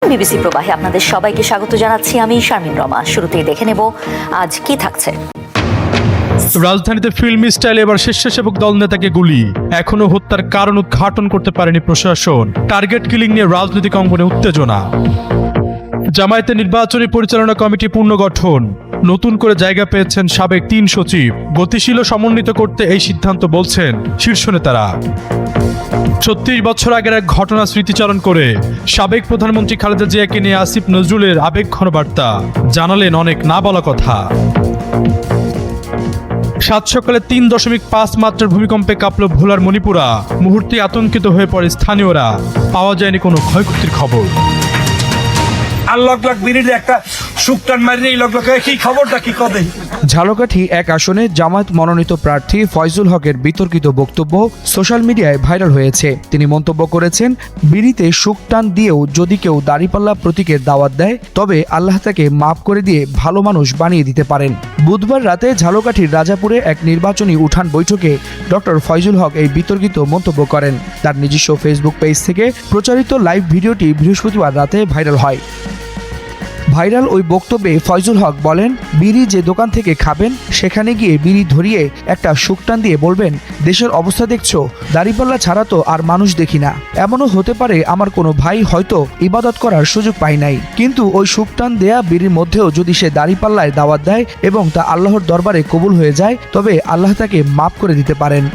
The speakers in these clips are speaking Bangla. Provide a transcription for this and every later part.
বিবিসি প্রবাহে আপনাদের সবাইকে স্বাগত জানাচ্ছি আমি শারমিন রমা। শুরুতেই দেখে নেব আজ কি থাকছে। রাজধানীতে ফিল্মি স্টাইলে এবার স্বেচ্ছাসেবক দল নেতাকে গুলি, এখনো হত্যার কারণ উদ্ঘাটন করতে পারেনি প্রশাসন। টার্গেট কিলিং নিয়ে রাজনৈতিক অঙ্গনে উত্তেজনা। জামায়াতের নির্বাচনী পরিচালনা কমিটি পুনর্গঠন, নতুন করে জায়গা পেয়েছেন সাবেক ৩ সচিব। গতিশীল ও সমন্বিত করতে এই সিদ্ধান্ত বলছেন শীর্ষ নেতারা। ৩৬ বছর আগের এক ঘটনা স্মৃতিচারণ করে সাবেক প্রধানমন্ত্রী খালেদা জিয়াকে নিয়ে আসিফ নজরুলের আবেগঘন বার্তা, জানালেন অনেক না বলা কথা। সাত সকালে ৩.৫ মাত্রার ভূমিকম্পে কাঁপল ভোলার মণিপুরা, মুহূর্তে আতঙ্কিত হয়ে পড়ে স্থানীয়রা। পাওয়া যায়নি কোনো ক্ষয়ক্ষতির খবর। ঝালকাঠি এক আসনে জামায়াত মনোনীত প্রার্থী ফয়জুল হকের বিতর্কিত বক্তব্য সোশ্যাল মিডিয়ায় ভাইরাল হয়েছে। তিনি মন্তব্য করেছেন, বিড়িতে শুকটান দিয়েও যদি কেউ দাড়িপাল্লা প্রতীকের দাওয়াত দেয় তবে আল্লাহ তাকে মাফ করে দিয়ে ভালো মানুষ বানিয়ে দিতে পারেন। বুধবার রাতে ঝালকাঠির রাজাপুরে এক নির্বাচনী উঠান বৈঠকে ডক্টর ফয়জুল হক এই বিতর্কিত মন্তব্য করেন। তার নিজস্ব ফেসবুক পেজ থেকে প্রচারিত লাইভ ভিডিওটি বৃহস্পতিবার রাতে ভাইরাল হয়। ভাইরাল ওই বক্তব্যে ফয়জুল হক বলেন, বিড়ি যে দোকান থেকে খাবেন সেখানে গিয়ে বিড়ি ধরিয়ে একটা শুকটান দিয়ে বলবেন, দেশের অবস্থা দেখছো, দাড়িপাল্লা ছাড়া তো আর মানুষ দেখি না। এমনও হতে পারে আমার কোনো ভাই হয়তো ইবাদত করার সুযোগ পায় নাই, কিন্তু ওই শুকটান দেয়া বিড়ির মধ্যেও যদি সে দাড়িপাল্লায় দাওয়াত দেয় এবং তা আল্লাহর দরবারে কবুল হয়ে যায় তবে আল্লাহ তাকে মাফ করে দিতে পারেন।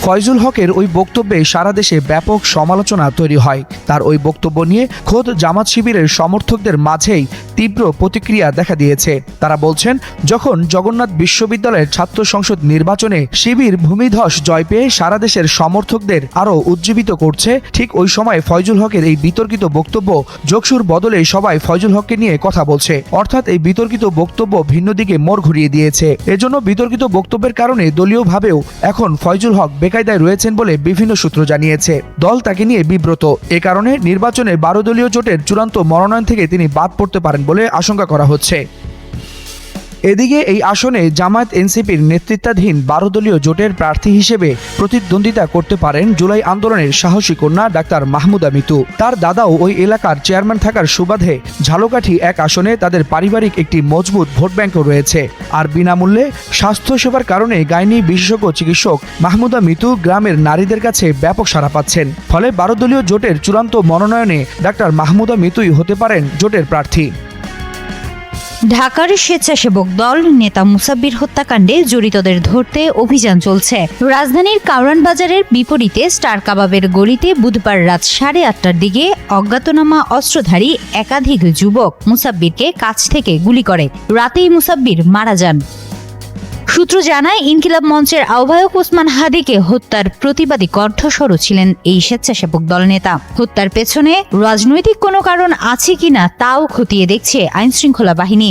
ফয়জুল হকের ওই বক্তব্যে সারা দেশে ব্যাপক সমালোচনা তৈরি হয়। তার ওই বক্তব্য নিয়ে খোদ জামাত শিবিরের সমর্থকদের মাঝেই তীব্র প্রতিক্রিয়া দেখা দিয়েছে। তারা বলছেন, যখন জগন্নাথ বিশ্ববিদ্যালয়ের ছাত্র সংসদ নির্বাচনে শিবির ভূমিধস জয় পেয়ে সারা দেশের সমর্থকদের আরও উজ্জীবিত করছে, ঠিক ওই সময় ফয়জুল হকের এই বিতর্কিত বক্তব্য যোগসুর বদলে সবাই ফয়জুল হককে নিয়ে কথা বলছে। অর্থাৎ এই বিতর্কিত বক্তব্য ভিন্ন দিকে মোড় ঘুরিয়ে দিয়েছে। এজন্য বিতর্কিত বক্তব্যের কারণে দলীয়ভাবেও এখন ফয়জুল হক বেকায়দায় রয়েছেন বলে বিভিন্ন সূত্র জানিয়েছে। দল তাকে নিয়ে বিব্রত। এ কারণে নির্বাচনে 12 দলীয় জোটের চূড়ান্ত মনোনয়ন থেকে তিনি বাদ পড়তে পারেন বলে আশঙ্কা করা হচ্ছে। এদিকে এই আসনে জামায়াত এনসিপির নেতৃত্বাধীন 12 দলীয় জোটের প্রার্থী হিসেবে প্রতিদ্বন্দ্বিতা করতে পারেন জুলাই আন্দোলনের সাহসী কন্যা ডাক্তার মাহমুদা মিতু। তার দাদাও ওই এলাকার চেয়ারম্যান থাকার সুবাদে ঝালকাঠি এক আসনে তাদের পারিবারিক একটি মজবুত ভোট ব্যাংকও রয়েছে। আর বিনামূল্যে স্বাস্থ্যসেবার কারণে গাইনি বিশেষজ্ঞ চিকিৎসক মাহমুদা মিতু গ্রামের নারীদের কাছে ব্যাপক সাড়া পাচ্ছেন। ফলে 12 দলীয় জোটের চূড়ান্ত মনোনয়নে ডাক্তার মাহমুদা মিতুই হতে পারেন জোটের প্রার্থী। ঢাকার স্বেচ্ছাসেবক দল নেতা মুসাব্বির হত্যাকাণ্ডে জড়িতদের ধরতে অভিযান চলছে। রাজধানীর কাউরান বাজারের বিপরীতে স্টার কাবাবের গলিতে বুধবার রাত 8:30টার দিকে অজ্ঞাতনামা অস্ত্রধারী একাধিক যুবক মুসাব্বিরকে কাছ থেকে গুলি করে। রাতেই মুসাব্বির মারা যান। সূত্র জানায়, ইনকিলাব মঞ্চের আহ্বায়ক ওসমান হাদিকে হত্যার প্রতিবাদী কণ্ঠস্বরও ছিলেন এই স্বেচ্ছাসেবক দল নেতা। হত্যার পেছনে রাজনৈতিক কোনো কারণ আছে কিনা তাও খতিয়ে দেখছে আইনশৃঙ্খলা বাহিনী।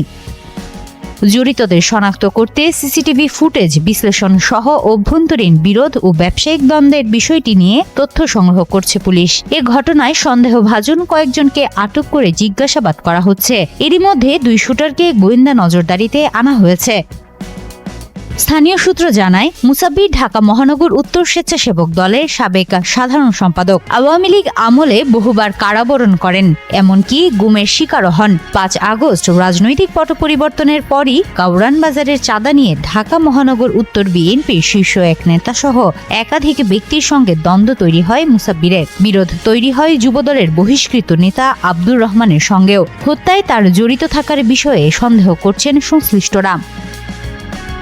জড়িতদের শনাক্ত করতে সিসিটিভি ফুটেজ বিশ্লেষণ সহ অভ্যন্তরীণ বিরোধ ও ব্যবসায়িক দ্বন্দ্বের বিষয়টি নিয়ে তথ্য সংগ্রহ করছে পুলিশ। এ ঘটনায় সন্দেহভাজন কয়েকজনকে আটক করে জিজ্ঞাসাবাদ করা হচ্ছে। এরই মধ্যে 2 শুটারকে গোয়েন্দা নজরদারিতে আনা হয়েছে। স্থানীয় সূত্র জানায়, মুসাব্বির ঢাকা মহানগর উত্তর স্বেচ্ছাসেবক দলের সাবেক সাধারণ সম্পাদক। আওয়ামী লীগ আমলে বহুবার কারাবরণ করেন, এমনকি গুমের শিকারও হন। 5 আগস্ট রাজনৈতিক পট পরিবর্তনের পরই কাউরান বাজারের চাঁদা নিয়ে ঢাকা মহানগর উত্তর বিএনপির শীর্ষ এক নেতা সহ একাধিক ব্যক্তির সঙ্গে দ্বন্দ্ব তৈরি হয় মুসাব্বিরের। বিরোধ তৈরি হয় যুবদলের বহিষ্কৃত নেতা আব্দুর রহমানের সঙ্গেও। হত্যায় তার জড়িত থাকার বিষয়ে সন্দেহ করছেন সংশ্লিষ্টরা।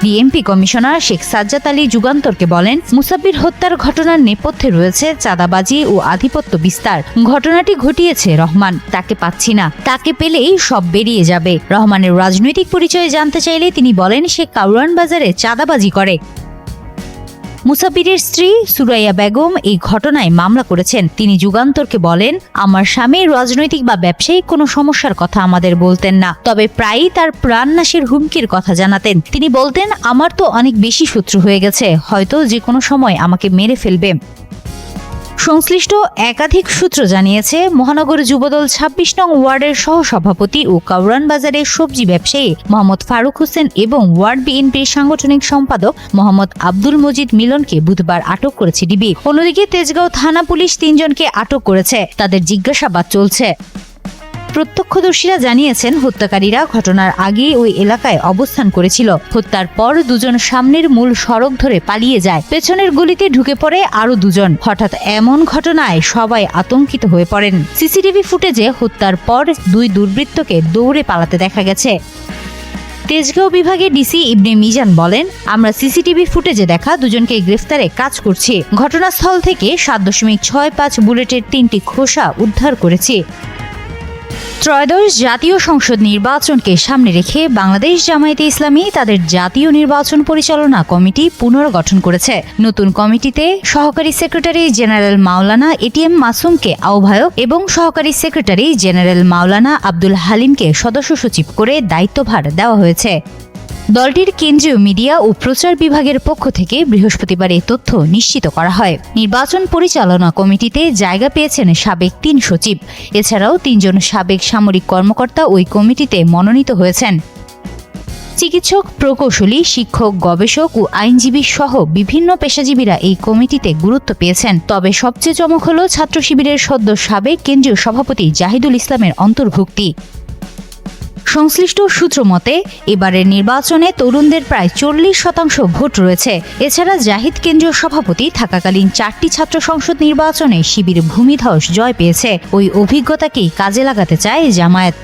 বিএনপি কমিশনার শেখ সাজ্জাদ আলী যুগান্তরকে বলেন, মুসাব্বির হত্যার ঘটনার নেপথ্যে রয়েছে চাঁদাবাজি ও আধিপত্য বিস্তার। ঘটনাটি ঘটিয়েছে রহমান, তাকে পাচ্ছি না, তাকে পেলেই সব বেরিয়ে যাবে। রহমানের রাজনৈতিক পরিচয় জানতে চাইলে তিনি বলেন, সে কাউরান বাজারে চাঁদাবাজি করে। মুসাব্বিরের স্ত্রী সুরাইয়া বেগম এই ঘটনায় মামলা করেছেন। তিনি যুগান্তরকে বলেন, আমার স্বামী রাজনৈতিক বা ব্যবসায়িক কোনো সমস্যার কথা আমাদের বলতেন না, তবে প্রায়ই তার প্রাণনাশের হুমকির কথা জানাতেন। তিনি বলতেন, আমার তো অনেক বেশি শত্রু হয়ে গেছে, হয়তো যে কোনো সময় আমাকে মেরে ফেলবে। সংশ্লিষ্ট একাধিক সূত্র জানিয়েছে, মহানগর যুবদল ২৬ নং ওয়ার্ডের সহসভাপতি ও কাউরান বাজারের সবজি ব্যবসায়ী মোহাম্মদ ফারুক হোসেন এবং ওয়ার্ড বিএনপির সাংগঠনিক সম্পাদক মোহাম্মদ আব্দুল মজিদ মিলনকে বুধবার আটক করেছে ডিবি। অন্যদিকে তেজগাঁও থানা পুলিশ 3 জনকে আটক করেছে, তাদের জিজ্ঞাসাবাদ চলছে। প্রত্যক্ষদর্শীরা জানিয়েছেন হত্যাকারীরা ঘটনার আগে ওই এলাকায় অবস্থান করেছিল। হত্যার পর দুজন সামনের মূল সড়ক ধরে পালিয়ে যায়। পেছনের গলিতে ঢুকে পড়ে আরো দুজন। হঠাৎ এমন ঘটনায় সবাই আতঙ্কিত হয়ে পড়েন। সিসিটিভি ফুটেজে হত্যার পর দুই দুর্বৃত্তকে দৌড়ে পালাতে দেখা গেছে। তেজগাঁও বিভাগের ডিসি ইবনে মিজান বলেন, আমরা সিসিটিভি ফুটেজে দেখা দুজনকে গ্রেফতারে কাজ করছি। ঘটনাস্থল থেকে 7.65 বুলেটের 3টি খোসা উদ্ধার করেছি। ত্রয়োদশ জাতীয় সংসদ নির্বাচনকে সামনে রেখে বাংলাদেশ জামায়াতে ইসলামী তাদের জাতীয় নির্বাচন পরিচালনা কমিটি পুনর্গঠন করেছে। নতুন কমিটিতে সহকারী সেক্রেটারি জেনারেল মাওলানা এটিএম মাসুমকে আহ্বায়ক এবং সহকারী সেক্রেটারি জেনারেল মাওলানা আব্দুল হালিমকে সদস্য সচিব করে দায়িত্বভার দেওয়া হয়েছে। দলটির কেন্দ্রীয় মিডিয়া ও প্রচার বিভাগের পক্ষ থেকে বৃহস্পতিবার এই তথ্য নিশ্চিত করা হয়। নির্বাচন পরিচালনা কমিটিতে জায়গা পেয়েছেন সাবেক 3 সচিব। এছাড়াও 3 জন সাবেক সামরিক কর্মকর্তা ওই কমিটিতে মনোনীত হয়েছেন। চিকিৎসক, প্রকৌশলী, শিক্ষক, গবেষক ও আইনজীবী সহ বিভিন্ন পেশাজীবীরা এই কমিটিতে গুরুত্ব পেয়েছেন। তবে সবচেয়ে চমক হল ছাত্র শিবিরের সদ্য সাবেক কেন্দ্রীয় সভাপতি জাহিদুল ইসলামের অন্তর্ভুক্তি। সংশ্লিষ্ট সূত্র মতে এবারের নির্বাচনে তরুণদের প্রায় 40% ভোট রয়েছে। এছাড়া জাহিদ কেন্দ্রীয় সভাপতি থাকাকালীন 4টি ছাত্র সংসদ নির্বাচনে শিবির ভূমিধস জয় পেয়েছে। ওই অভিজ্ঞতাকেই কাজে লাগাতে চায় জামায়াত।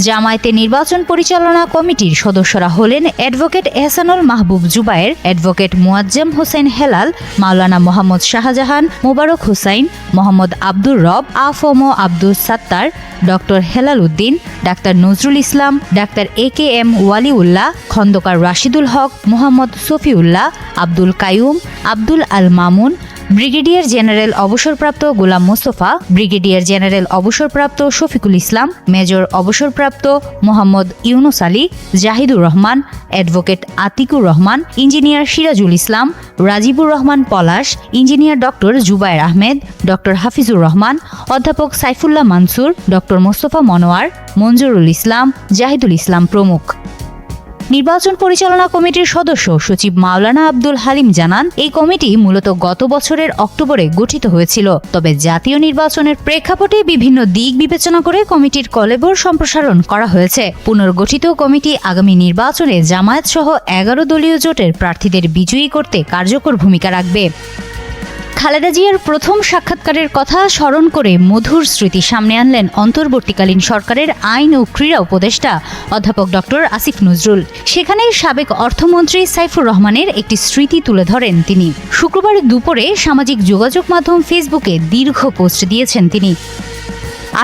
জামায়াতে নির্বাচন পরিচালনা কমিটির সদস্যরা হলেন অ্যাডভোকেট এহসানুল মাহবুব জুবায়ের, অ্যাডভোকেট মুয়াজ্জেম হোসেন হেলাল, মাওলানা মোহাম্মদ শাহজাহান, মোবারক হুসাইন, মোহাম্মদ আব্দুর রব, আফম Abdul Sattar, doctor Helal Uddin, doctor Nazrul Islam, doctor AKM Waliullah, Khandakar Rashidul হক, মোহাম্মদ সফিউল্লাহ, আব্দুল কাইয়ুম, আব্দুল আল মামুন, ব্রিগেডিয়ার জেনারেল অবসরপ্রাপ্ত গোলাম মোস্তফা, ব্রিগেডিয়ার জেনারেল অবসরপ্রাপ্ত শফিকুল ইসলাম, মেজর অবসরপ্রাপ্ত Mohammad Yunus Ali, Jahidur Rahman, advocate Atiqur Rahman, engineer Sirajul Islam, Rajibur Rahman Palash, engineer doctor Zubair Ahmed, doctor Hafizur Rahman, অধ্যাপক সাইফুল্লাহ মানসুর, ডক্টর মোস্তফা মনোয়ার, মঞ্জুরুল ইসলাম, জাহিদুল ইসলাম প্রমুখ। নির্বাচন পরিচালনা কমিটির সদস্য সচিব মাওলানা আব্দুল হালিম জানান, এই কমিটি মূলত গত বছরের অক্টোবরে গঠিত হয়েছিল। তবে জাতীয় নির্বাচনের প্রেক্ষাপটে বিভিন্ন দিক বিবেচনা করে কমিটির কলেবর সম্প্রসারণ করা হয়েছে। পুনর্গঠিত কমিটি আগামী নির্বাচনে জামায়াত সহ 11 দলীয় জোটের প্রার্থীদের বিজয়ী করতে কার্যকর ভূমিকা রাখবে। খালেদা জিয়ার প্রথম সাক্ষাৎকারের কথা স্মরণ করে মধুর স্মৃতি সামনে আনলেন অন্তর্বর্তীকালীন সরকারের আইন ও ক্রীড়া উপদেষ্টা অধ্যাপক ডক্টর আসিফ নজরুল। সেখানে সাবেক অর্থমন্ত্রী সাইফুর রহমানের একটি স্মৃতি তুলে ধরেন তিনি। শুক্রবার দুপুরে সামাজিক যোগাযোগ মাধ্যম ফেসবুকে দীর্ঘ পোস্ট দিয়েছেন তিনি।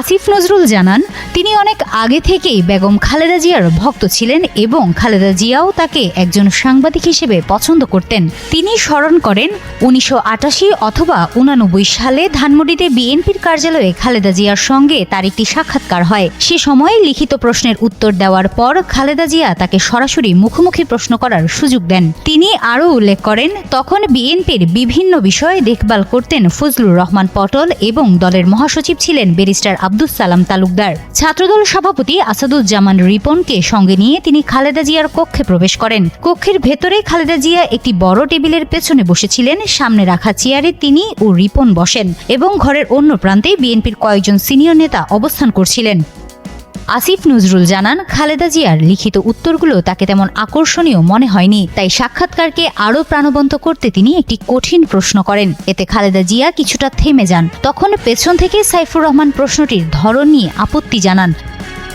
আসিফ নজরুল জানান, তিনি অনেক আগে থেকেই বেগম খালেদা জিয়ার ভক্ত ছিলেন এবং খালেদা জিয়াও তাকে একজন সাংবাদিক হিসেবে পছন্দ করতেন। তিনি স্মরণ করেন 1988 অথবা 1989 সালে ধানমন্ডিতে বিএনপির কার্যালয়ে খালেদা জিয়ার সঙ্গে তার একটি সাক্ষাৎকার হয়। সে সময় লিখিত প্রশ্নের উত্তর দেওয়ার পর খালেদা জিয়া তাকে সরাসরি মুখোমুখি প্রশ্ন করার সুযোগ দেন। তিনি আরও উল্লেখ করেন, তখন বিএনপির বিভিন্ন বিষয় দেখভাল করতেন ফজলুর রহমান পটল এবং দলের মহাসচিব ছিলেন ব্যারিস্টার আব্দুস সালাম তালুকদার। ছাত্রদল সভাপতি আসাদুজ্জামান রিপনকে সঙ্গে নিয়ে তিনি খালেদা জিয়ার কক্ষে প্রবেশ করেন। কক্ষের ভেতরে খালেদা জিয়া একটি বড় টেবিলের পেছনে বসেছিলেন। সামনে রাখা চেয়ারে তিনি ও রিপন বসেন এবং ঘরের অন্য প্রান্তে বিএনপির কয়েকজন সিনিয়র নেতা অবস্থান করছিলেন। আসিফ নজরুল জানান, খালেদা জিয়ার লিখিত উত্তরগুলো তাকে তেমন আকর্ষণীয় মনে হয়নি। তাই সাক্ষাৎকারকে আরও প্রাণবন্ত করতে তিনি একটি কঠিন প্রশ্ন করেন। এতে খালেদা জিয়া কিছুটা থেমে যান। তখন পেছন থেকে সাইফুর রহমান প্রশ্নটির ধরন নিয়ে আপত্তি জানান।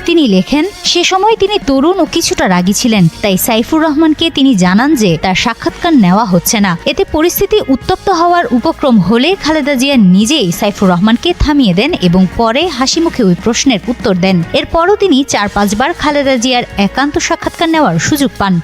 তিনি লেখেন, সে সময় তিনি তরুণ ও কিছুটা রাগী ছিলেন। তাই সাইফুর রহমানকে তিনি জানান যে তার সাক্ষাৎকার নেওয়া হচ্ছে না। এতে পরিস্থিতি উত্তপ্ত হওয়ার উপক্রম হলে খালেদা জিয়া নিজেই সাইফুর রহমানকে থামিয়ে দেন এবং পরে হাসিমুখে ওই প্রশ্নের উত্তর দেন। এরপরও তিনি 4-5 বার খালেদা জিয়ার একান্ত সাক্ষাৎকার নেওয়ার সুযোগ পান।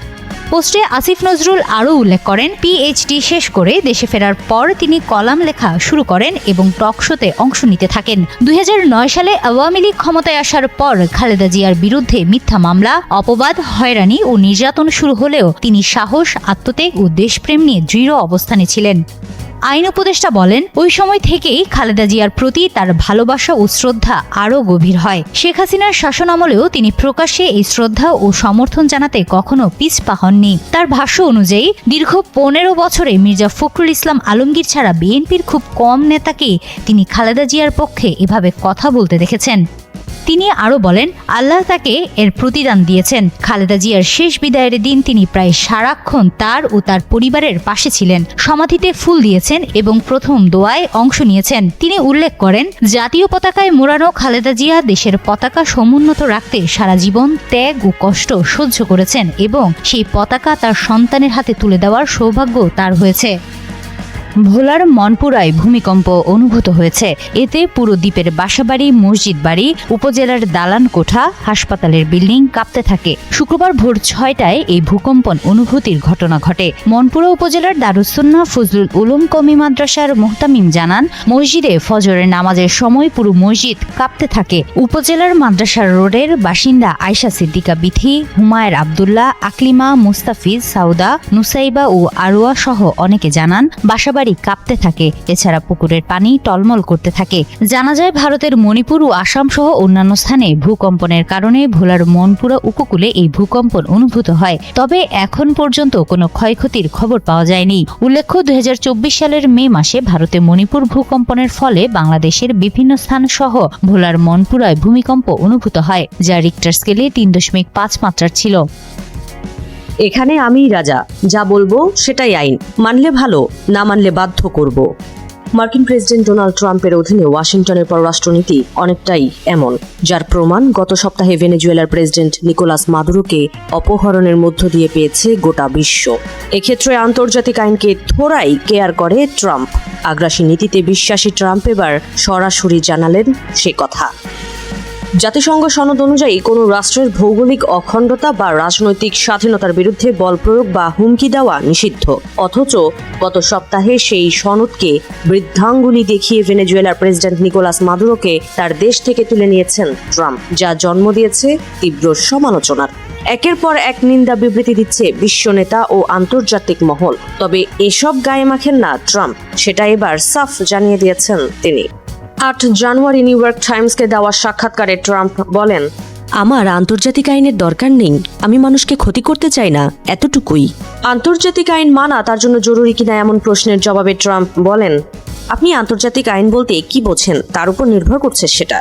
পোস্টে আসিফ নজরুল আরও উল্লেখ করেন, পিএইচডি শেষ করে দেশে ফেরার পর তিনি কলাম লেখা শুরু করেন এবং টক শোতে অংশ নিতে থাকেন। 2009 সালে আওয়ামী লীগ ক্ষমতায় আসার পর খালেদা জিয়ার বিরুদ্ধে মিথ্যা মামলা, অপবাদ, হয়রানি ও নির্যাতন শুরু হলেও তিনি সাহস, আত্মত্যাগ ও দেশপ্রেম নিয়ে দৃঢ় অবস্থানে ছিলেন। আইন উপদেষ্টা বলেন, ওই সময় থেকেই খালেদা জিয়ার প্রতি তার ভালোবাসা ও শ্রদ্ধা আরও গভীর হয়। শেখ হাসিনার শাসন আমলেও তিনি প্রকাশ্যে এই শ্রদ্ধা ও সমর্থন জানাতে কখনো পিছপা হননি। তার ভাষ্য অনুযায়ী দীর্ঘ 15 বছরে মির্জা ফখরুল ইসলাম আলমগীর ছাড়া বিএনপির খুব কম নেতাকে তিনি খালেদা জিয়ার পক্ষে এভাবে কথা বলতে দেখেছেন। তিনি আরও বলেন, আল্লাহ তাকে এর প্রতিদান দিয়েছেন। খালেদা জিয়ার শেষ বিদায়ের দিন তিনি প্রায় সারাক্ষণ তার ও তার পরিবারের পাশে ছিলেন, সমাধিতে ফুল দিয়েছেন এবং প্রথম দোয়ায় অংশ নিয়েছেন। তিনি উল্লেখ করেন, জাতীয় পতাকায় মোড়ানো খালেদা জিয়া দেশের পতাকা সমুন্নত রাখতে সারা জীবন ত্যাগ ও কষ্ট সহ্য করেছেন এবং সেই পতাকা তার সন্তানের হাতে তুলে দেওয়ার সৌভাগ্য তার হয়েছে। ভোলার মনপুরায় ভূমিকম্প অনুভূত হয়েছে। এতে পুরো দ্বীপের বাসাবাড়ি, মসজিদ বাড়ি, উপজেলার দালান কোঠা, হাসপাতালের বিল্ডিং কাঁপতে থাকে। শুক্রবার ভোর 6টায় এই ভূকম্পন অনুভূতির ঘটনা ঘটে। মনপুরা উপজেলার দারুসুন্নাহ ফজলুল উলুম কওমি মাদ্রাসার মুহতামিম জানান, মসজিদে ফজরের নামাজের সময় পুরো মসজিদ কাঁপতে থাকে। উপজেলার মাদ্রাসার রোডের বাসিন্দা আয়শা সিদ্দিকা বিথি, হুমায়ের আব্দুল্লাহ, আকলিমা, মুস্তাফিজ, সাউদা, নুসাইবা ও আরোয়া সহ অনেকে জানান, বাসাবাড়ি কাঁপতে থাকে। এছাড়া পুকুরের পানি টলমল করতে থাকে। জানা যায়, ভারতের মণিপুর ও আসাম সহ অন্যান্য স্থানে ভূকম্পনের কারণে ভোলার মনপুরা উপকূলে এই ভূকম্পন অনুভূত হয়। তবে এখন পর্যন্ত কোনো ক্ষয়ক্ষতির খবর পাওয়া যায়নি। উল্লেখ্য, 2024 সালের মে মাসে ভারতে মণিপুর ভূকম্পনের ফলে বাংলাদেশের বিভিন্ন স্থান সহ ভোলার মনপুরায় ভূমিকম্প অনুভূত হয়, যা রিক্টার স্কেলে 3.5 মাত্রার ছিল। এখানে আমিই রাজা, যা বলবো সেটাই আইন, মানলে ভালো, না মানলে বাধ্য করব। মার্কিন প্রেসিডেন্ট ডোনাল্ড ট্রাম্পের অধীনে ওয়াশিংটনের পররাষ্ট্রনীতি অনেকটাই এমন, যার প্রমাণ গত সপ্তাহে ভেনেজুয়েলার প্রেসিডেন্ট নিকোলাস মাদুরোকে অপহরণের মধ্য দিয়ে পেয়েছে গোটা বিশ্ব। এক্ষেত্রে আন্তর্জাতিক আইনকে থোড়াই কেয়ার করে ট্রাম্প। আগ্রাসী নীতিতে বিশ্বাসী ট্রাম্প এবার সরাসরি জানালেন সে কথা। জাতিসংঘ সনদ অনুযায়ী কোনো রাষ্ট্রের ভৌগোলিক অখণ্ডতা বা রাজনৈতিক স্বাধীনতার বিরুদ্ধে বল প্রয়োগ বা হুমকি দেওয়া নিষিদ্ধ। অথচ গত সপ্তাহে সেই সনদকে বৃদ্ধাঙ্গুলি দেখিয়ে ভেনেজুয়েলার প্রেসিডেন্ট নিকোলাস মাদুরোকে তার দেশ থেকে তুলে নিয়েছেন ট্রাম্প, যা জন্ম দিয়েছে তীব্র সমালোচনার। একের পর এক নিন্দা বিবৃতি দিচ্ছে বিশ্ব নেতা ও আন্তর্জাতিক মহল। তবে এসব গায়ে মাখেন না ট্রাম্প, সেটা এবার সাফ জানিয়ে দিয়েছেন তিনি। 8 জানুয়ারি নিউ ইয়র্ক টাইমসকে দেওয়া সাক্ষাৎকারে ট্রাম্প বলেন, আমার আন্তর্জাতিক আইনের দরকার নেই, আমি মানুষকে ক্ষতি করতে চাই না, এতটুকুই। আন্তর্জাতিক আইন মানা তার জন্য জরুরি কিনা এমন প্রশ্নের জবাবে ট্রাম্প বলেন, আপনি আন্তর্জাতিক আইন বলতে কি বোঝেন তার উপর নির্ভর করছে সেটা।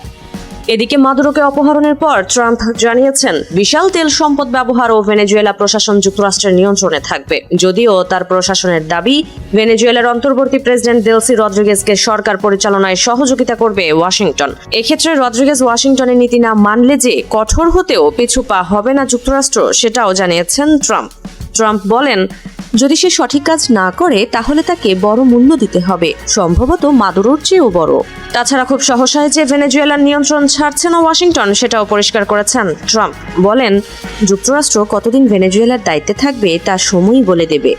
এদিকে মাদুরোকে অপহরণের পর ট্রাম্প জানিয়েছেন, বিশাল তেল সম্পদ ব্যবহার ও ভেনেজুয়েলা প্রশাসন যুক্তরাষ্ট্রের নিয়ন্ত্রণে থাকবে। যদিও তার প্রশাসনের দাবি, ভেনেজুয়েলার অন্তর্বর্তী প্রেসিডেন্ট দেলসি রদ্রিগেজকে সরকার পরিচালনায় সহযোগিতা করবে ওয়াশিংটন। এক্ষেত্রে রদ্রিগেজ ওয়াশিংটনের নীতি না মানলে যে কঠোর হতেও পিছু পা হবে না যুক্তরাষ্ট্র, সেটাও জানিয়েছেন ট্রাম্প। ট্রাম্প বলেন, যদি সে সঠিক কাজ না করে তাহলে তাকে বড় মূল্য দিতে হবে, সম্ভবত মাদুরোর চেয়েও বড়। তাছাড়া খুব সহসায় যে ভেনেজুয়েলার নিয়ন্ত্রণ ছাড়ছে না ওয়াশিংটন, সেটাও পরিষ্কার করেছেন ট্রাম্প। বলেন, যুক্তরাষ্ট্র কতদিন ভেনেজুয়েলার দায়িত্বে থাকবে তা সময়ই বলে দেবে।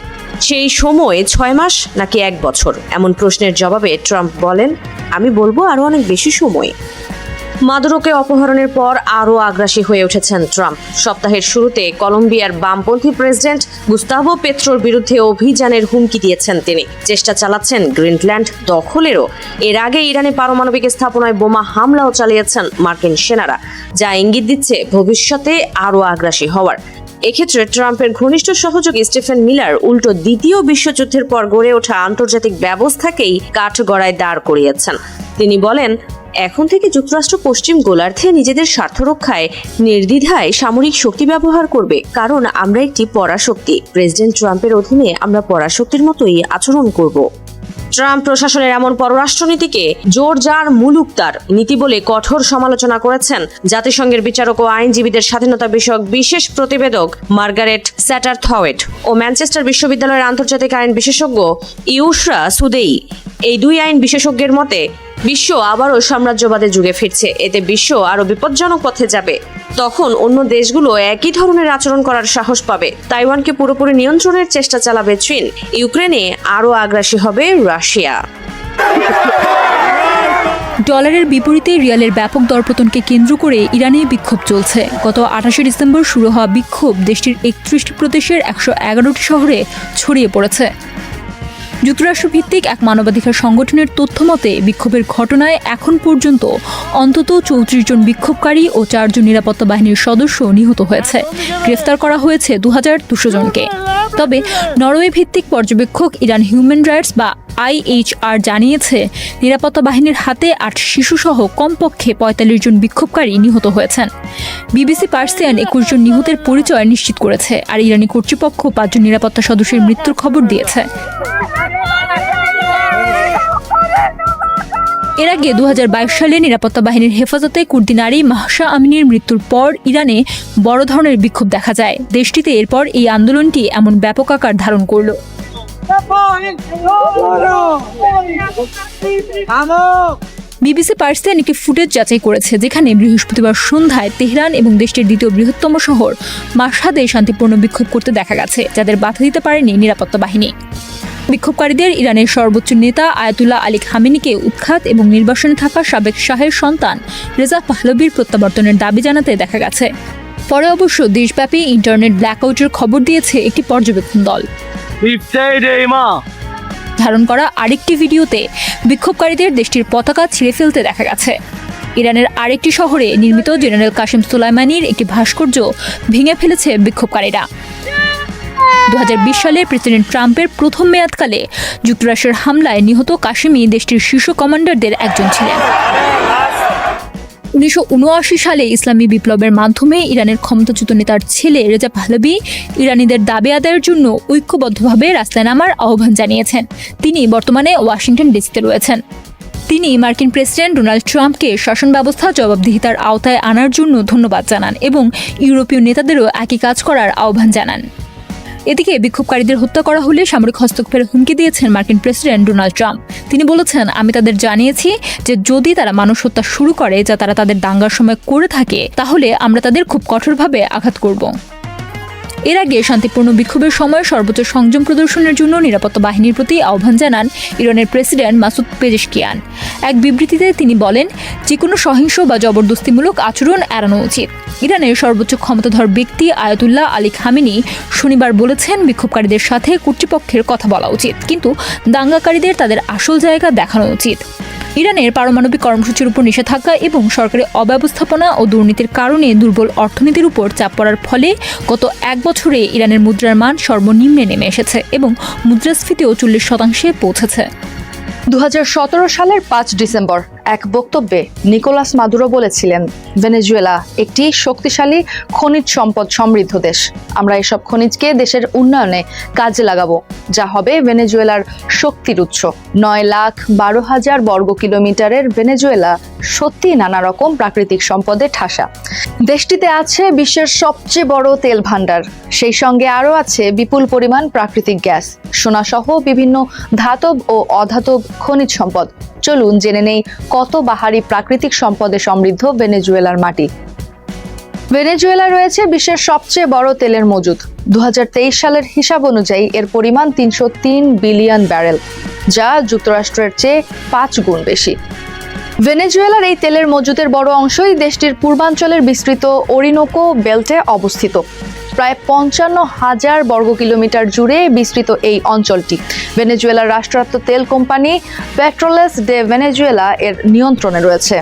সেই সময় 6 মাস নাকি 1 বছর, এমন প্রশ্নের জবাবে ট্রাম্প বলেন, আমি বলবো আরো অনেক বেশি সময়। মাদুরোকে অপহরণের পর আরও আগ্রাসী হয়ে উঠেছেন ট্রাম্প। সপ্তাহের শুরুতে কলম্বিয়ার বামপন্থী প্রেসিডেন্ট গুস্তাভো পেত্রোর বিরুদ্ধে অভিযানের হুমকি দিয়েছেন তিনি। চেষ্টা চালাচ্ছেন গ্রিনল্যান্ড দখলেরও। এর আগে ইরানে পারমাণবিক স্থাপনায় বোমা হামলাও চালিয়েছেন মার্কিন সেনারা, যা ইঙ্গিত দিচ্ছে ভবিষ্যতে আরও আগ্রাসী হওয়ার। এক্ষেত্রে ট্রাম্পের ঘনিষ্ঠ সহযোগী স্টিফেন মিলার উল্টো দ্বিতীয় বিশ্বযুদ্ধের পর গড়ে ওঠা আন্তর্জাতিক ব্যবস্থাকেই কাঠগড়ায় দাঁড় করিয়েছেন। তিনি বলেন, এখন থেকে যুক্তরাষ্ট্র পশ্চিম গোলার্ধে নিজেদের স্বার্থ রক্ষায় নির্দ্বিধায় সামরিক শক্তি ব্যবহার করবে, কারণ আমরা একটি পরাশক্তি। প্রেসিডেন্ট ট্রাম্পের অধীনে আমরা পরাশক্তির মতোই আচরণ করব। ট্রাম্প প্রশাসনের এমন পররাষ্ট্রনীতিকে জোর যার মুলুক তার নীতি বলে কঠোর সমালোচনা করেছেন জাতিসংঘের বিচারক ও আইনজীবীদের স্বাধীনতা বিষয়ক বিশেষ প্রতিবেদক মার্গারেট স্যাটারথওয়েট ও ম্যানচেস্টার বিশ্ববিদ্যালয়ের আন্তর্জাতিক আইন বিশেষজ্ঞ ইউশরা সুদেই। এই দুই আইন বিশেষজ্ঞের মতে, বিশ্ব আবারও সাম্রাজ্যবাদের যুগে ফিরছে। এতে বিশ্ব আরো বিপজ্জনক পথে যাবে। তখন অন্য দেশগুলো একই ধরনের আচরণ করার সাহস পাবে। তাইওয়ানকে পুরোপুরি নিয়ন্ত্রণের চেষ্টা চালাবে চীন। ইউক্রেনে আরো আগ্রাসী হবে রাশিয়া। ডলারের বিপরীতে রিয়ালের ব্যাপক দরপতনকে কেন্দ্র করে ইরানে বিক্ষোভ চলছে। গত 28 ডিসেম্বর শুরু হওয়া বিক্ষোভ দেশটির 31টি প্রদেশের 111টি শহরে ছড়িয়ে পড়েছে। যুক্তরাষ্ট্রভিত্তিক এক মানবাধিকার সংগঠনের তথ্য মতে, বিক্ষোভের ঘটনায় এখন পর্যন্ত অন্তত 34 জন বিক্ষোভকারী ও 4 জন নিরাপত্তা বাহিনীর সদস্য নিহত হয়েছে। গ্রেফতার করা হয়েছে 2200 জনকে। তবে নরওয়ে ভিত্তিক পর্যবেক্ষক ইরান হিউম্যান রাইটস বা IHR জানিয়েছে নিরাপত্তা বাহিনীর হাতে 8 শিশুসহ কমপক্ষে 45 জন বিক্ষোভকারী নিহত হয়েছেন। BBC পার্সিয়ান 21 জন নিহতের পরিচয় নিশ্চিত করেছে, আর ইরানি কর্তৃপক্ষ 5 জন নিরাপত্তা সদস্যের মৃত্যুর খবর দিয়েছে। এর আগে 2022 সালে নিরাপত্তা বাহিনীর হেফাজতে কুর্দি নারী মাহসা আমিনীর মৃত্যুর পর ইরানে বড় ধরনের বিক্ষোভ দেখা যায়। দেশটিতে এরপর এই আন্দোলনটি এমন ব্যাপক আকার ধারণ করল। BBC পার্সিয়ান একটি ফুটেজ যাচাই করেছে, যেখানে বৃহস্পতিবার সন্ধ্যায় তেহরান এবং দেশটির দ্বিতীয় বৃহত্তম শহর মাশহাদে শান্তিপূর্ণ বিক্ষোভ করতে দেখা গেছে, যাদের বাধা দিতে পারেনি নিরাপত্তা বাহিনী। বিক্ষোভকারীদের ইরানের সর্বোচ্চ নেতা আয়াতুল্লাহ আলী খামেনিকে উৎখাত এবং নির্বাসনে থাকা সাবেক শাহের সন্তান রেজা পাহলভির প্রত্যাবর্তনের দাবি জানাতে দেখা গেছে। পরে অবশ্য দেশব্যাপী ইন্টারনেট ব্ল্যাকআউটের খবর দিয়েছে একটি পর্যবেক্ষণ দল। ধারণ করা আরেকটি ভিডিওতে বিক্ষোভকারীদের দেশটির পতাকা ছিঁড়ে ফেলতে দেখা গেছে। ইরানের আরেকটি শহরে নির্মিত জেনারেল কাসেম সুলাইমানির একটি ভাস্কর্য ভেঙে ফেলেছে বিক্ষোভকারীরা। 2020 সালে প্রেসিডেন্ট ট্রাম্পের প্রথম মেয়াদকালে যুক্তরাষ্ট্রের হামলায় নিহত কাশেমি দেশটির শীর্ষ কমান্ডারদের একজন ছিলেন। 1979 সালে ইসলামী বিপ্লবের মাধ্যমে ইরানের ক্ষমতাচ্যুত নেতার ছেলে রেজা পাহলভি ইরানিদের দাবি আদায়ের জন্য ঐক্যবদ্ধভাবে রাস্তায় নামার আহ্বান জানিয়েছেন। তিনি বর্তমানে ওয়াশিংটন ডিসিতে রয়েছেন। তিনি মার্কিন প্রেসিডেন্ট ডোনাল্ড ট্রাম্পকে শাসন ব্যবস্থা জবাবদিহিতার আওতায় আনার জন্য ধন্যবাদ জানান এবং ইউরোপীয় নেতাদেরও একই কাজ করার আহ্বান জানান। এদিকে বিক্ষোভকারীদের হত্যা করা হলে সামরিক হস্তক্ষেপের হুমকি দিয়েছেন মার্কিন প্রেসিডেন্ট ডোনাল্ড ট্রাম্প। তিনি বলেছেন, আমি তাদের জানিয়েছি যে যদি তারা মানুষ হত্যা শুরু করে যা তারা তাদের দাঙ্গার সময় করে থাকে, তাহলে আমরা তাদের খুব কঠোরভাবে আঘাত করব। এর আগে শান্তিপূর্ণ বিক্ষোভের সময় সর্বোচ্চ সংযম প্রদর্শনের জন্য নিরাপত্তা বাহিনীর প্রতি আহ্বান জানান ইরানের প্রেসিডেন্ট মাসুদ পেজেশকিয়ান। এক বিবৃতিতে তিনি বলেন, যে কোনো সহিংস বা জবরদস্তিমূলক আচরণ এড়ানো উচিত। ইরানের সর্বোচ্চ ক্ষমতাধর ব্যক্তি আয়াতুল্লাহ আলী খামেনি শনিবার বলেছেন, বিক্ষোভকারীদের সাথে কর্তৃপক্ষের কথা বলা উচিত, কিন্তু দাঙ্গাকারীদের তাদের আসল জায়গা দেখানো উচিত। ইরানের পারমাণবিক কর্মসূচির উপর নিষেধাজ্ঞা এবং সরকারি অব্যবস্থাপনা ও দুর্নীতির কারণে দুর্বল অর্থনীতির উপর চাপ পড়ার ফলে গত 1 বছরে ইরানের মুদ্রার মান সর্বনিম্নে নেমে এসেছে এবং মুদ্রাস্ফীতিও 40% পৌঁছেছে। 2017 সালের 5 ডিসেম্বর এক বক্তব্যে নিকোলাস মাদুরো বলেছিলেন, ভেনেজুয়েলা একটি শক্তিশালী খনিজ সম্পদ সমৃদ্ধ দেশ। আমরা এসব খনিজকে দেশের উন্নয়নে কাজে লাগাবো, যা হবে ভেনেজুয়েলার শক্তির উৎস। 9,12,000 বর্গ কিলোমিটারের ভেনেজুয়েলা সত্যি নানা রকম প্রাকৃতিক সম্পদে ঠাসা। দেশটিতে আছে বিশ্বের সবচেয়ে বড় তেল ভাণ্ডার, সেই সঙ্গে আরও আছে বিপুল পরিমাণ প্রাকৃতিক গ্যাস, সোনাসহ বিভিন্ন ধাতব ও অধাতব খনিজ সম্পদ। চলুন জেনে নেই কত বাহারি প্রাকৃতিক সম্পদে সমৃদ্ধ ভেনেজুয়েলার মাটি। ভেনেজুয়েলা রয়েছে বিশ্বের সবচেয়ে বড় তেলের মজুদ। 2023 সালের হিসাব অনুযায়ী এর পরিমাণ 303 বিলিয়ন ব্যারেল, যা যুক্তরাষ্ট্রের চেয়ে 5 গুণ বেশি। ভেনেজুয়েলার এই তেলের মজুদের বড় অংশই দেশটির পূর্বাঞ্চলের বিস্তৃত ওরিনোকো বেল্টে অবস্থিত। প্রায় 55,000 বর্গ কিলোমিটার জুড়ে বিস্তৃত এই অঞ্চলটি ভেনেজুয়েলার রাষ্ট্রায়ত্ত তেল কোম্পানি পেট্রোলেস ডে ভেনেজুয়েলা এর নিয়ন্ত্রণে রয়েছে।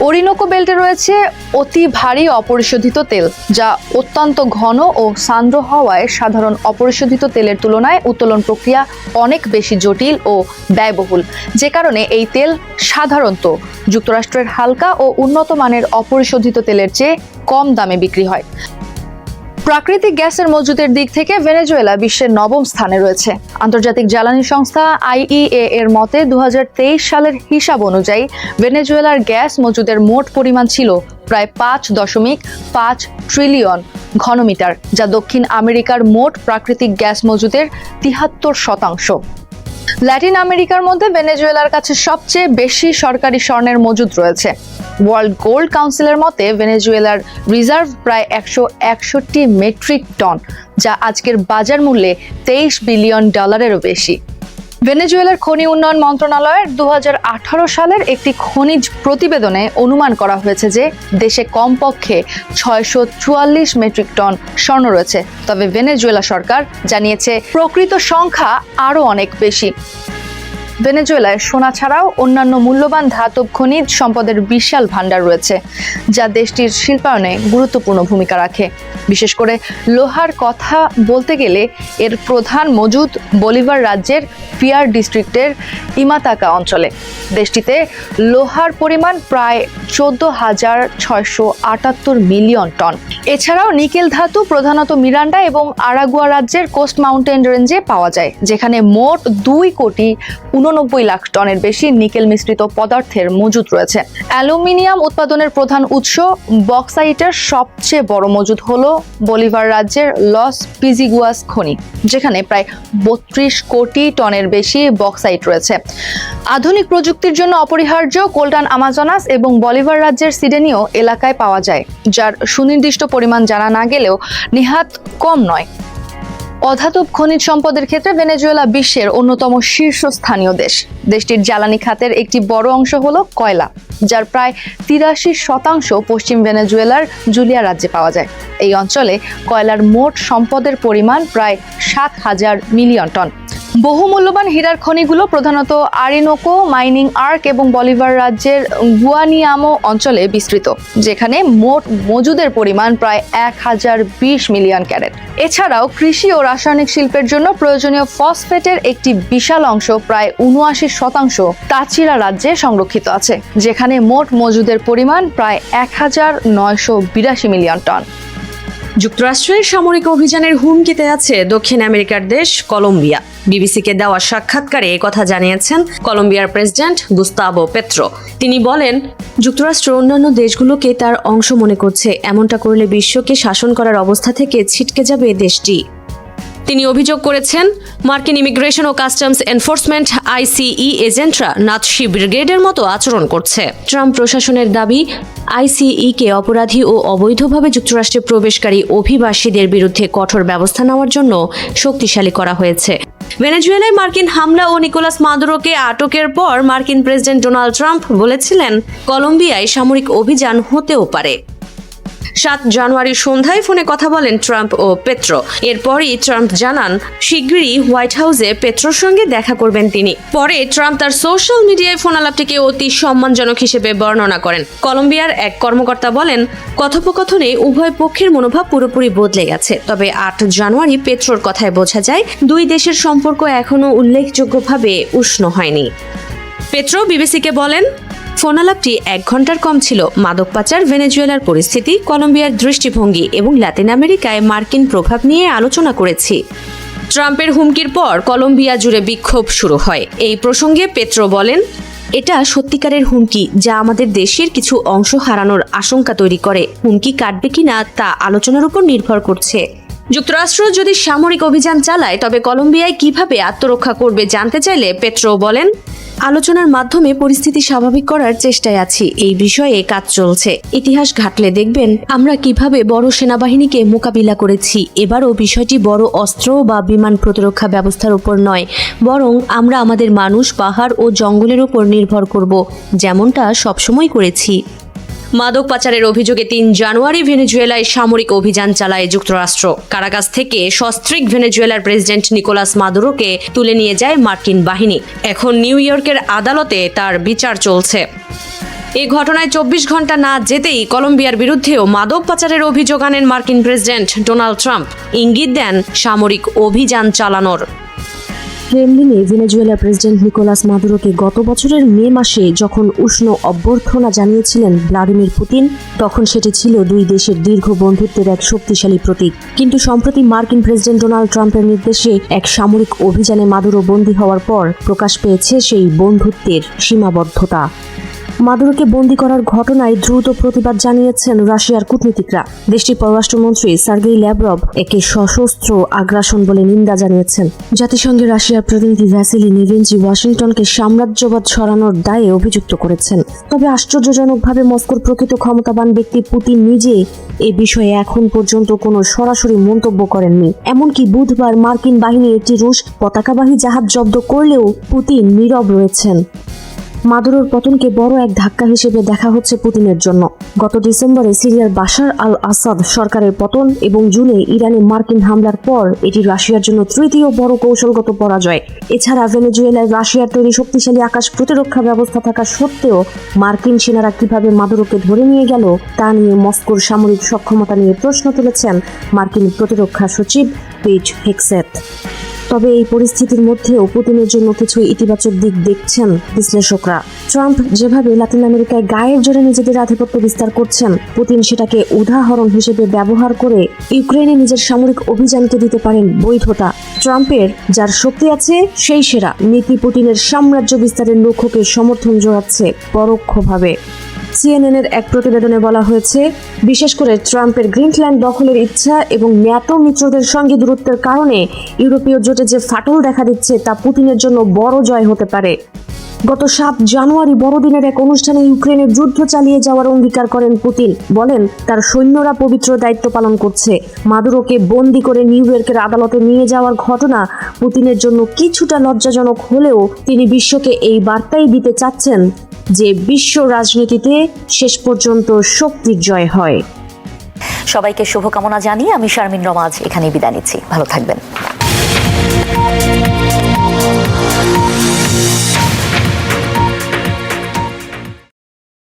ওরিনোকো বেল্টে রয়েছে অতি ভারী অপরিশোধিত তেল, যা অত্যন্ত ঘন ও সান্দ্র হওয়ায় সাধারণ অপরিশোধিত তেলের তুলনায় উত্তোলন প্রক্রিয়া অনেক বেশি জটিল ও ব্যয়বহুল, যে কারণে এই তেল সাধারণত যুক্তরাষ্ট্রের হালকা ও উন্নত মানের অপরিশোধিত তেলের চেয়ে কম দামে বিক্রি হয়। প্রাকৃতিক গ্যাসের মজুদের দিক থেকে ভেনেজুয়েলা বিশ্বের 9ম স্থানে রয়েছে। আন্তর্জাতিক জ্বালানি সংস্থা IEA এর মতে 2023 সালের হিসাব অনুযায়ী ভেনেজুয়েলার গ্যাস মজুদের মোট পরিমাণ ছিল প্রায় 5.5 ট্রিলিয়ন ঘনমিটার, যা দক্ষিণ আমেরিকার মোট প্রাকৃতিক গ্যাস মজুদের 73%। ল্যাটিন আমেরিকার মধ্যে ভেনেজুয়েলার কাছে সবচেয়ে বেশি সরকারি স্বর্ণের মজুদ রয়েছে। ওয়ার্ল্ড গোল্ড কাউন্সিলের মতে ভেনেজুয়েলার রিজার্ভ প্রায় 161 মেট্রিক টন, যা আজকের বাজার মূল্যে $23 বিলিয়ন বেশি। ভেনেজুয়েলার খনি উন্নয়ন মন্ত্রণালয়ের 2018 সালের একটি খনিজ প্রতিবেদনে অনুমান করা হয়েছে যে দেশে কমপক্ষে 644 মেট্রিক টন স্বর্ণ রয়েছে, তবে ভেনেজুয়েলা সরকার জানিয়েছে প্রকৃত সংখ্যা আরও অনেক বেশি। ভেনেজুয়েলায় সোনা ছাড়াও অন্যান্য মূল্যবান ধাতব খনিজ সম্পদের বিশাল ভাণ্ডার রয়েছে, যা দেশটির শিল্পায়নে গুরুত্বপূর্ণ ভূমিকা রাখে। বিশেষ করে লোহার কথা বলতে গেলে এর প্রধান মজুদ বলিভার রাজ্যের পিয়ার ডিস্ট্রিক্টের ইমাতাকা অঞ্চলে। দেশটিতে লোহার পরিমাণ প্রায় 14,678 মিলিয়ন টন। এছাড়াও নিকেল ধাতু প্রধানত মিরান্ডা এবং আরাগুয়া রাজ্যের কোস্ট মাউন্টেন রেঞ্জে পাওয়া যায়, যেখানে মোট 2,89,00,000 টনের বেশি নিকেল মিশ্রিত পদার্থের মজুদ রয়েছে। অ্যালুমিনিয়াম উৎপাদনের প্রধান উৎস বক্সাইটের সবচেয়ে বড় মজুদ হলো বলিভার রাজ্যের লস পিজিগুয়াস খনি, যেখানে প্রায় 32 কোটি টনের বেশি বক্সাইট রয়েছে। আধুনিক প্রযুক্তির জন্য অপরিহার্য কোল্টান আমাজনাস এবং বলিভার রাজ্যের সিডেনীয় এলাকায় পাওয়া যায়, যার সুনির্দিষ্ট পরিমাণ জানা না গেলেও নেহাত কম নয়। অধাতব খনিজ সম্পদের ক্ষেত্রে ভেনেজুয়েলা বিশ্বের অন্যতম শীর্ষস্থানীয় দেশ। দেশটির জ্বালানি খাতের একটি বড় অংশ হলো কয়লা, যার প্রায় 83% পশ্চিম ভেনেজুয়েলার জুলিয়া রাজ্যে পাওয়া যায়। এই অঞ্চলে কয়লার মোট সম্পদের পরিমাণ প্রায় 7,000 মিলিয়ন টন। বহু মূল্যবান হীরার খনিগুলো প্রধানত আরিনোকো মাইনিং আর্ক এবং বলিভার রাজ্যের গুয়ানিয়ামো অঞ্চলে বিস্তৃত, যেখানে মোট মজুদের পরিমাণ প্রায় 1020 মিলিয়ন ক্যারেট। এছাড়াও কৃষি ও রাসায়নিক শিল্পের জন্য প্রয়োজনীয় ফসফেটের একটি বিশাল অংশ প্রায় 79% তাচিরা রাজ্যে সংরক্ষিত আছে, যেখানে মোট মজুদের পরিমাণ প্রায় 1982 মিলিয়ন টন। যুক্তরাষ্ট্রের সামরিক অভিযানের হুমকিতে আছে দক্ষিণ আমেরিকার দেশ কলম্বিয়া। বিবিসিকে দেওয়া সাক্ষাৎকারে একথা জানিয়েছেন কলম্বিয়ার প্রেসিডেন্ট গুস্তাভো পেত্রো। তিনি বলেন, যুক্তরাষ্ট্র অন্যান্য দেশগুলোকে তার অংশ মনে করছে। এমনটা করলে বিশ্বকে শাসন করার অবস্থা থেকে ছিটকে যাবে দেশটি। তিনি অভিযোগ করেছেন, মার্কিন ইমিগ্রেশন ও কাস্টমস এনফোর্সমেন্ট আইসিই এজেন্টরা নাৎসি ব্রিগেডের মতো আচরণ করছে। ট্রাম্প প্রশাসনের দাবি, আইসিইকে অপরাধী ও অবৈধভাবে যুক্তরাষ্ট্রে প্রবেশকারী অভিবাসীদের বিরুদ্ধে কঠোর ব্যবস্থা নেওয়ার জন্য শক্তিশালী করা হয়েছে। ভেনেজুয়েলায় মার্কিন হামলা ও নিকোলাস মাদুরোকে আটকের পর মার্কিন প্রেসিডেন্ট ডোনাল্ড ট্রাম্প বলেছিলেন, কলম্বিয়ায় সামরিক অভিযান হতেও পারে। 7 জানুয়ারি সন্ধ্যায় ফোনে কথা বলেন ট্রাম্প ও পেত্রো। এরপরই ট্রাম্প জানান, শিগগিরই হোয়াইট হাউসে পেত্রোর সঙ্গে দেখা করবেন তিনি। পরে ট্রাম্প তার সোশ্যাল মিডিয়ায় ফোনালাপটিকে অতি সম্মানজনক হিসেবে বর্ণনা করেন। কলম্বিয়ার এক কর্মকর্তা বলেন, কথোপকথনে উভয় পক্ষের মনোভাব পুরোপুরি বদলে গেছে। তবে 8 জানুয়ারি পেত্রোর কথায় বোঝা যায়, দুই দেশের সম্পর্ক এখনও উল্লেখযোগ্যভাবে উষ্ণ হয়নি। পেত্রো বিবিসিকে বলেন, ফোনালাপটি 1 ঘন্টার কম ছিল। মাদক পাচার, ভেনেজুয়েলার পরিস্থিতি, কলম্বিয়ার দৃষ্টিভঙ্গি এবং লাতিন আমেরিকায় মার্কিন প্রভাব নিয়ে আলোচনা করেছি। ট্রাম্পের হুমকির পর কলম্বিয়া জুড়ে বিক্ষোভ শুরু হয়। এই প্রসঙ্গে পেত্রো বলেন, এটা সত্যিকারের হুমকি, যা আমাদের দেশের কিছু অংশ হারানোর আশঙ্কা তৈরি করে। হুমকি কাটবে কিনা তা আলোচনার উপর নির্ভর করছে। যুক্তরাষ্ট্র যদি সামরিক অভিযান চালায়, তবে কলম্বিয়ায় কিভাবে আত্মরক্ষা করবে জানতে চাইলে পেত্রো বলেন, আলোচনার মাধ্যমে পরিস্থিতি স্বাভাবিক করার চেষ্টায় আছি। এই বিষয়ে কাজ চলছে। ইতিহাস ঘাটলে দেখবেন আমরা কিভাবে বড় সেনাবাহিনীকে মোকাবিলা করেছি। এবারও বিষয়টি বড় অস্ত্র বা বিমান প্রতিরক্ষা ব্যবস্থার উপর নয়, বরং আমরা আমাদের মানুষ, পাহাড় ও জঙ্গলের উপর নির্ভর করব, যেমনটা সবসময় করেছি। মাদক পাচারের অভিযোগে 3 জানুয়ারি ভেনেজুয়েলায় সামরিক অভিযান চালায় যুক্তরাষ্ট্র। কারাগাস থেকে সস্ত্রীক ভেনেজুয়েলার প্রেসিডেন্ট নিকোলাস মাদুরোকে তুলে নিয়ে যায় মার্কিন বাহিনী। এখন নিউ ইয়র্কের আদালতে তার বিচার চলছে। এই ঘটনায় 24 ঘন্টা না যেতেই কলম্বিয়ার বিরুদ্ধেও মাদক পাচারের অভিযোগ আনেন মার্কিন প্রেসিডেন্ট ডোনাল্ড ট্রাম্প। ইঙ্গিত দেন সামরিক অভিযান চালানোর। ক্রেমলিনে ভেনেজুয়েলার প্রেসিডেন্ট নিকোলাস মাদুরোকে গত বছরের মে মাসে যখন উষ্ণ অভ্যর্থনা জানিয়েছিলেন ভ্লাদিমির পুতিন, তখন সেটি ছিল দুই দেশের দীর্ঘ বন্ধুত্বের এক শক্তিশালী প্রতীক। কিন্তু সম্প্রতি মার্কিন প্রেসিডেন্ট ডোনাল্ড ট্রাম্পের নির্দেশে এক সামরিক অভিযানে মাদুরো বন্দী হওয়ার পর প্রকাশ পেয়েছে সেই বন্ধুত্বের সীমাবদ্ধতা। মাদুরোকে বন্দী করার ঘটনায় দ্রুত প্রতিবাদ জানিয়েছেন রাশিয়ার কূটনীতিকরা। দেশটির পররাষ্ট্রমন্ত্রী সার্গেই ল্যাভরভ একে সশস্ত্র আগ্রাসন বলে নিন্দা জানিয়েছেন। জাতিসংঘের রাশিয়ার প্রতিনিধি ভ্যাসিলি নেভেনজি ওয়াশিংটনকে সাম্রাজ্যবাদ ছড়ানোর দায়ে অভিযুক্ত করেছেন। তবে আশ্চর্যজনকভাবে মস্কোর প্রকৃত ক্ষমতাবান ব্যক্তি পুতিন নিজে এ বিষয়ে এখন পর্যন্ত কোনো সরাসরি মন্তব্য করেননি। এমনকি বুধবার মার্কিন বাহিনী একটি রুশ পতাকাবাহী জাহাজ জব্দ করলেও পুতিন নীরব রয়েছেন। মাদুরোর পতনকে বড় এক ধাক্কা হিসেবে দেখা হচ্ছে পুতিনের জন্য। গত ডিসেম্বরে সিরিয়ার বাশার আল আসাদ সরকারের পতন এবং জুনে ইরানে মার্কিন হামলার পর এটি রাশিয়ার জন্য তৃতীয় বড় কৌশলগত পরাজয়। এছাড়া ভেনেজুয়েলায় রাশিয়ার তৈরি শক্তিশালী আকাশ প্রতিরক্ষা ব্যবস্থা থাকা সত্ত্বেও মার্কিন সেনারা কিভাবে মাদুরোকে ধরে নিয়ে গেল তা নিয়ে মস্কোর সামরিক সক্ষমতা নিয়ে প্রশ্ন তুলেছেন মার্কিন প্রতিরক্ষা সচিব পেট হেগসেথ। তবে এই পরিস্থিতির মধ্যেও পুতিনের জন্য কিছু ইতিবাচক দিক দেখছেন বিশ্লেষকরা। ট্রাম্প যেভাবে লাতিন আমেরিকায় গায়ের জোরে নিজেদের আধিপত্য বিস্তার করছেন, পুতিন সেটাকে উদাহরণ হিসেবে ব্যবহার করে ইউক্রেনে নিজের সামরিক অভিযানকে দিতে পারেন বৈধতা। ট্রাম্পের যার শক্তি আছে সেই সেরা নীতি পুতিনের সাম্রাজ্য বিস্তারের লক্ষ্যকে সমর্থন জোগাচ্ছে পরোক্ষভাবে। সিএনএনের এক প্রতিবেদনে বলা হয়েছে, বিশেষ করে ট্রাম্পের গ্রিনল্যান্ড দখলের ইচ্ছা এবং ন্যাটো মিত্রদের সঙ্গে দূরত্বের কারণে ইউরোপীয় জোটে যে ফাটল দেখা দিচ্ছে তা পুতিনের জন্য বড় জয় হতে পারে। গত 7 জানুয়ারি বড়দিনের এক অনুষ্ঠানে ইউক্রেনের যুদ্ধ চালিয়ে যাওয়ার অঙ্গীকার করেন পুতিন। বলেন তার সৈন্যরা পবিত্র দায়িত্ব পালন করছে। মাদুরোকে বন্দি করে নিউ ইয়র্কের আদালতে নিয়ে যাওয়ার ঘটনা পুতিনের জন্য কিছুটা লজ্জাজনক হলেও তিনি বিশ্বকে এই বার্তাই দিতে চাচ্ছেন যে বিশ্ব রাজনীতিতে শেষ পর্যন্ত শক্তির জয় হয়। সবাইকে শুভকামনা জানিয়ে আমি শারমিন রমা আজ এখানেই বিদায় নিচ্ছি। ভালো থাকবেন।